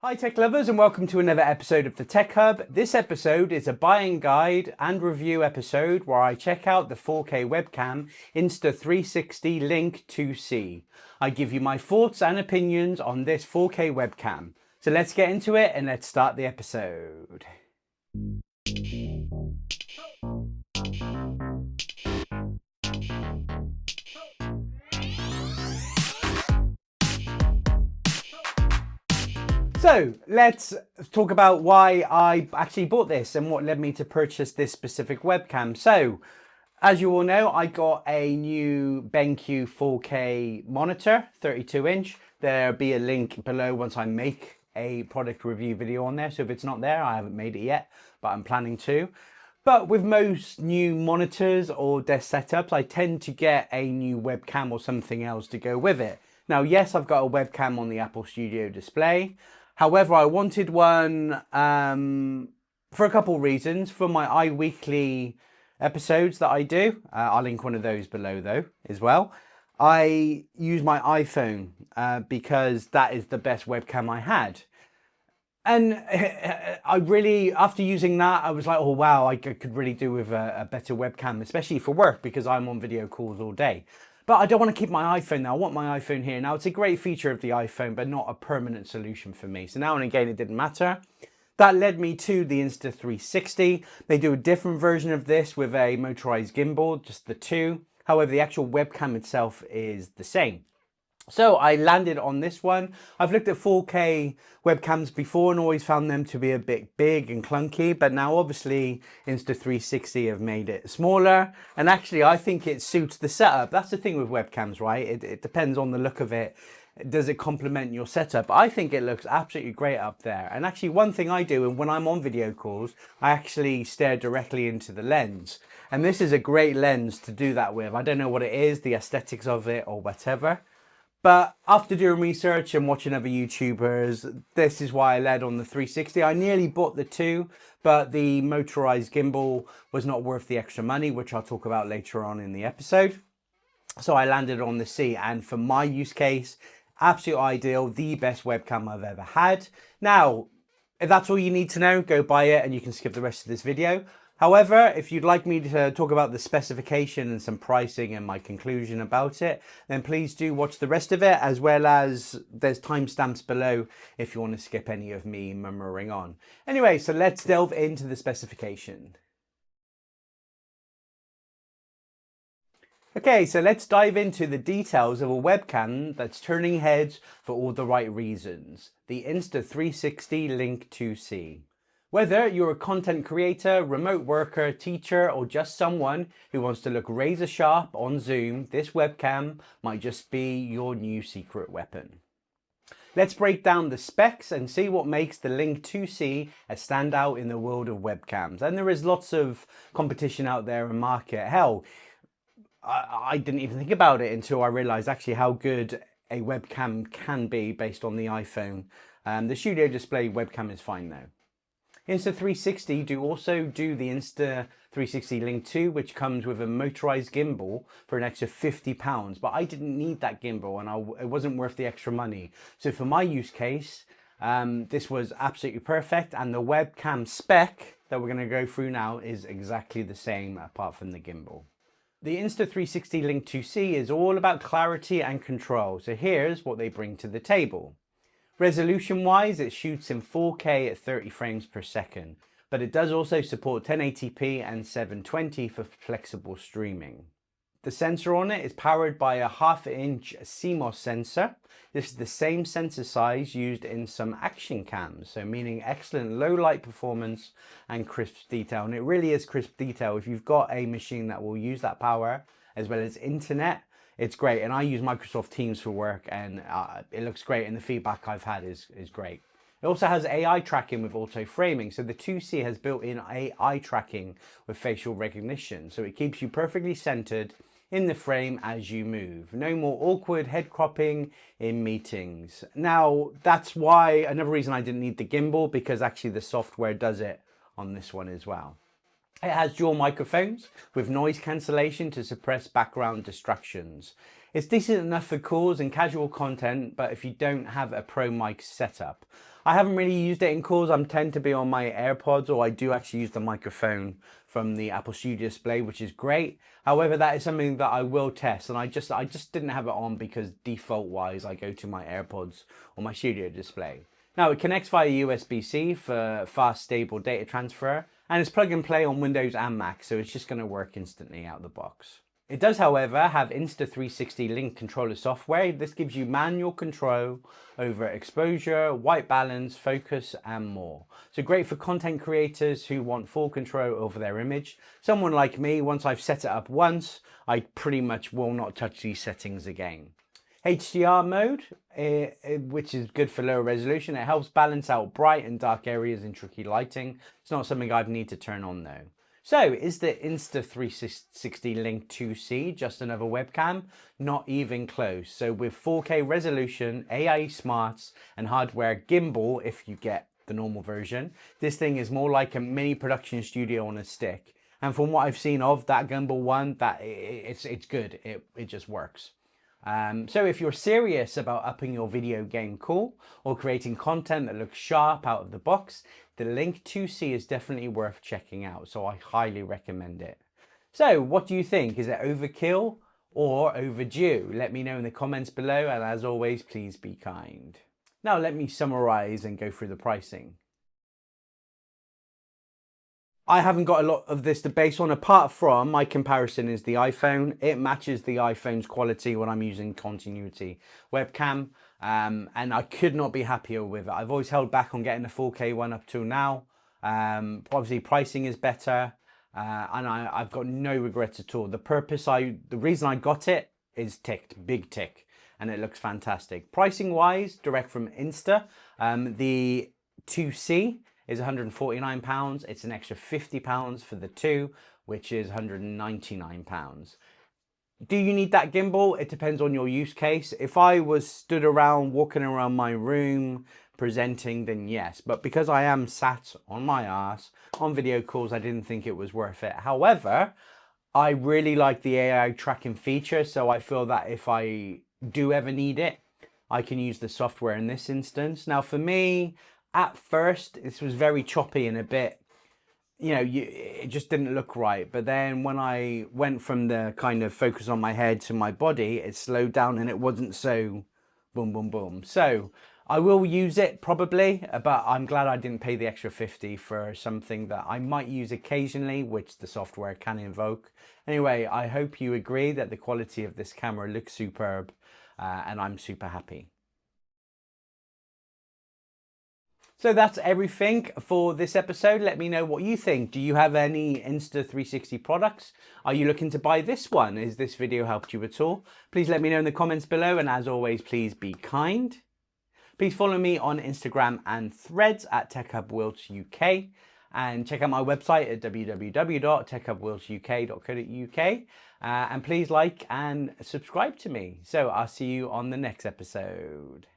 Hi tech lovers and welcome to another episode of the Tech Hub. This episode is a buying guide and review episode where I check out the 4K webcam Insta360 Link 2C. I give you my thoughts and opinions on this 4K webcam. So let's get into it and let's start the episode. So let's talk about why I actually bought this and what led me to purchase this specific webcam. So as you all know, I got a new BenQ 4K monitor, 32-inch. There'll be a link below once I make a product review video on there. So if it's not there, I haven't made it yet, but I'm planning to. But with most new monitors or desk setups, I tend to get a new webcam or something else to go with it. Now, yes, I've got a webcam on the Apple Studio display. However, I wanted one for a couple of reasons. For my iWeekly episodes that I do, I'll link one of those below though as well. I use my iPhone because that is the best webcam I had. And I really, after using that, I was like, oh wow, I could really do with a better webcam, especially for work because I'm on video calls all day. But I don't want to keep my iPhone now. I want my iPhone here. Now, it's a great feature of the iPhone, but not a permanent solution for me. So now and again, it didn't matter. That led me to the Insta360. They do a different version of this with a motorized gimbal, just the two. However, the actual webcam itself is the same. So I landed on this one. I've looked at 4K webcams before and always found them to be a bit big and clunky, but now obviously Insta360 have made it smaller, and actually I think it suits the setup. That's the thing with webcams, right? It depends on the look of it. Does it complement your setup? I think it looks absolutely great up there. And actually one thing I do, and when I'm on video calls, I actually stare directly into the lens. And this is a great lens to do that with. I don't know what it is, the aesthetics of it or whatever. But after doing research and watching other YouTubers, this is why I led on the 360. I nearly bought the two, but the motorized gimbal was not worth the extra money, which I'll talk about later on in the episode. So I landed on the C, and for my use case, absolute ideal, the best webcam I've ever had. Now, if that's all you need to know, go buy it and you can skip the rest of this video. However, if you'd like me to talk about the specification and some pricing and my conclusion about it, then please do watch the rest of it, as well as there's timestamps below if you want to skip any of me murmuring on. Anyway, so let's delve into the specification. Okay, so let's dive into the details of a webcam that's turning heads for all the right reasons. The Insta360 Link 2C. Whether you're a content creator, remote worker, teacher, or just someone who wants to look razor sharp on Zoom, this webcam might just be your new secret weapon. Let's break down the specs and see what makes the Link 2C a standout in the world of webcams. And there is lots of competition out there in market. Hell, I didn't even think about it until I realized actually how good a webcam can be based on the iPhone. The studio display webcam is fine though. Insta360 also do the Insta360 Link 2, which comes with a motorized gimbal for an extra £50, but I didn't need that gimbal and it wasn't worth the extra money. So for my use case, this was absolutely perfect, and the webcam spec that we're going to go through now is exactly the same apart from the gimbal. The Insta360 Link 2C is all about clarity and control, so here's what they bring to the table. Resolution wise, it shoots in 4K at 30 frames per second, but it does also support 1080p and 720 for flexible streaming. The sensor on it is powered by a 1/2-inch CMOS sensor. This is the same sensor size used in some action cams, so meaning excellent low light performance and crisp detail. And it really is crisp detail. If you've got a machine that will use that power as well as internet, it's great. And I use Microsoft Teams for work, and it looks great, and the feedback I've had is great. It also has AI tracking with auto framing. So the 2C has built-in AI tracking with facial recognition. So it keeps you perfectly centered in the frame as you move. No more awkward head cropping in meetings. Now, that's why, another reason I didn't need the gimbal, because actually the software does it on this one as well. It has dual microphones with noise cancellation to suppress background distractions. It's decent enough for calls and casual content, but if you don't have a pro mic setup. I haven't really used it in calls. I tend to be on my AirPods, or I do actually use the microphone from the Apple Studio Display, which is great. However, that is something that I will test, and I just didn't have it on because default wise I go to my AirPods or my Studio Display. Now it connects via USB-C for fast, stable data transfer, and it's plug and play on Windows and Mac, so it's just going to work instantly out of the box. It does, however, have Insta360 Link controller software. This gives you manual control over exposure, white balance, focus, and more. So great for content creators who want full control over their image. Someone like me, once I've set it up once, I pretty much will not touch these settings again. HDR mode, which is good for lower resolution. It helps balance out bright and dark areas in tricky lighting. It's not something I'd need to turn on though. So is the Insta360 Link 2C just another webcam? Not even close. So with 4K resolution, AI smarts and hardware gimbal, if you get the normal version, this thing is more like a mini production studio on a stick. And from what I've seen of that gimbal one, it's good. It just works. So if you're serious about upping your video game call or creating content that looks sharp out of the box, the Link 2C is definitely worth checking out. So I highly recommend it. So what do you think? Is it overkill or overdue? Let me know in the comments below. And as always, please be kind. Now let me summarize and go through the pricing. I haven't got a lot of this to base on, apart from my comparison is the iPhone. It matches the iPhone's quality when I'm using continuity webcam, and I could not be happier with it. I've always held back on getting the 4K one up till now. Obviously pricing is better, and I've got no regrets at all. The reason I got it is ticked, big tick, and it looks fantastic. Pricing wise, direct from Insta, the 2C is £149. It's an extra £50 for the 2, which is £199. Do you need that gimbal? It depends on your use case. If I was stood around, walking around my room, presenting, then yes. But because I am sat on my ass on video calls, I didn't think it was worth it. However, I really like the AI tracking feature, so I feel that if I do ever need it, I can use the software in this instance. Now for me, at first, this was very choppy and a bit, it just didn't look right. But then when I went from the kind of focus on my head to my body, it slowed down and it wasn't so boom, boom, boom. So I will use it probably, but I'm glad I didn't pay the extra 50 for something that I might use occasionally, which the software can invoke. Anyway, I hope you agree that the quality of this camera looks superb, and I'm super happy. So that's everything for this episode. Let me know what you think. Do you have any Insta360 products? Are you looking to buy this one? Has this video helped you at all? Please let me know in the comments below. And as always, please be kind. Please follow me on Instagram and Threads at TechHubWorldsUK. And check out my website at www.techhubworldsuk.co.uk. And please like and subscribe to me. So I'll see you on the next episode.